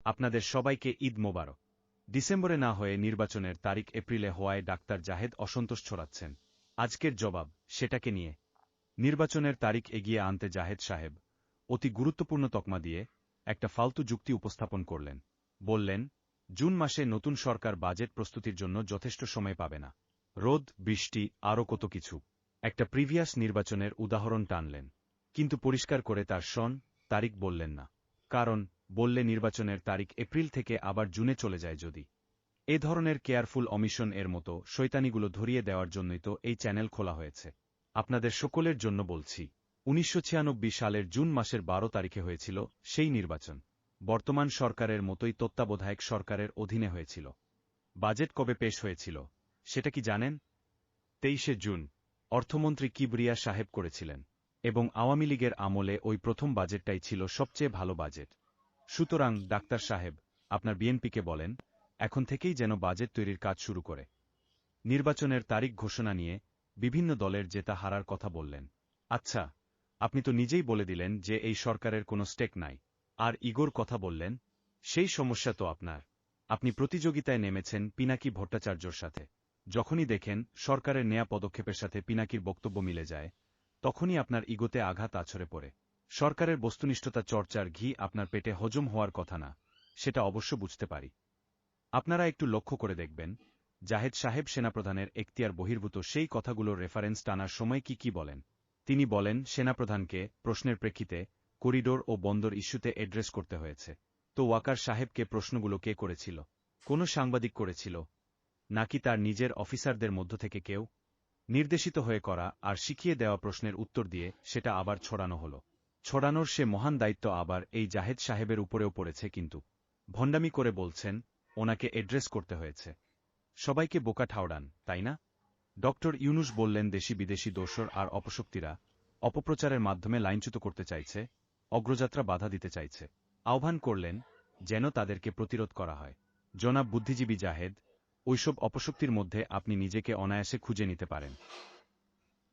আপনাদের সবাইকে ঈদ মোবারক। ডিসেম্বরে না হয়ে নির্বাচনের তারিখ এপ্রিলে হওয়ায় ডাক্তার জাহেদ অসন্তোষ ছড়াচ্ছেন। আজকের জবাব সেটাকে নিয়ে। নির্বাচনের তারিখ এগিয়ে আনতে জাহেদ সাহেব অতি গুরুত্বপূর্ণ তকমা দিয়ে একটা ফালতু যুক্তি উপস্থাপন করলেন। বললেন, জুন মাসে নতুন সরকার বাজেট প্রস্তুতির জন্য যথেষ্ট সময় পাবে না। রোদ, বৃষ্টি, আরও কত কিছু। একটা প্রিভিয়াস নির্বাচনের উদাহরণ টানলেন, কিন্তু পরিষ্কার করে তার তারিখ বললেন না। কারণ বললে নির্বাচনের তারিখ এপ্রিল থেকে আবার জুনে চলে যায় যদি। এ ধরনের কেয়ারফুল অমিশন এর মতো শয়তানিগুলো ধরিয়ে দেওয়ার জন্যই তো এই চ্যানেল খোলা হয়েছে। আপনাদের সকলের জন্য বলছি, ১৯৯৬ সালের জুন মাসের ১২ তারিখে হয়েছিল সেই নির্বাচন। বর্তমান সরকারের মতোই তত্ত্বাবধায়ক সরকারের অধীনে হয়েছিল। বাজেট কবে পেশ হয়েছিল সেটা কি জানেন? ২৩শে জুন। অর্থমন্ত্রী কিবরিয়া সাহেব করেছিলেন। এবং আওয়ামী লীগের আমলে ওই প্রথম বাজেটটাই ছিল সবচেয়ে ভালো বাজেট। সুতরাং ডাক্তার সাহেব আপনার বিএনপিকে বলেন, এখন থেকেই যেন বাজেট তৈরির কাজ শুরু করে। নির্বাচনের তারিখ ঘোষণা নিয়ে বিভিন্ন দলের জেতা হারার কথা বললেন। আচ্ছা, আপনি তো নিজেই বলে দিলেন যে এই সরকারের কোনো স্টেক নাই। আর ইগোর কথা বললেন, সেই সমস্যা তো আপনার। আপনি প্রতিযোগিতায় নেমেছেন পিনাকি ভট্টাচার্যর সাথে। যখনই দেখেন সরকারের নেয়া পদক্ষেপের সাথে পিনাকির বক্তব্য মিলে যায়, তখনই আপনার ইগোতে আঘাত আছড়ে পড়ে। সরকারের বস্তুনিষ্ঠতা চর্চার ঘি আপনার পেটে হজম হওয়ার কথা না, সেটা অবশ্য বুঝতে পারি। আপনারা একটু লক্ষ্য করে দেখবেন, জাহেদ সাহেব সেনাপ্রধানের এখতিয়ার বহির্ভূত সেই কথাগুলোর রেফারেন্স টানার সময় কি বলেন। তিনি বলেন সেনাপ্রধানকে প্রশ্নের প্রেক্ষিতে করিডোর ও বন্দর ইস্যুতে অ্যাড্রেস করতে হয়েছে। তো ওয়াকার সাহেবকে প্রশ্নগুলো কে করেছিল? কোনো সাংবাদিক করেছিল? নাকি তার নিজের অফিসারদের মধ্য থেকে কেউ? নির্দেশিত হয়ে করা আর শিখিয়ে দেওয়া প্রশ্নের উত্তর দিয়ে সেটা আবার ছড়ানো হলো। ছড়ানোর সে মহান দায়িত্ব আবার এই জাহেদ সাহেবের উপরেও পড়েছে, কিন্তু ভণ্ডামি করে বলছেন ওনাকে অ্যাড্রেস করতে হয়েছে। সবাইকে বোকা ঠাওরান, তাই না? ডক্টর ইউনূস বললেন দেশি বিদেশি দোসর আর অপশক্তিরা অপপ্রচারের মাধ্যমে লাইনচ্যুত করতে চাইছে, অগ্রযাত্রা বাধা দিতে চাইছে। আহ্বান করলেন যেন তাদেরকে প্রতিরোধ করা হয়। জনাব বুদ্ধিজীবী জাহেদ, ওইসব অপশক্তির মধ্যে আপনি নিজেকে অনায়াসে খুঁজে নিতে পারেন।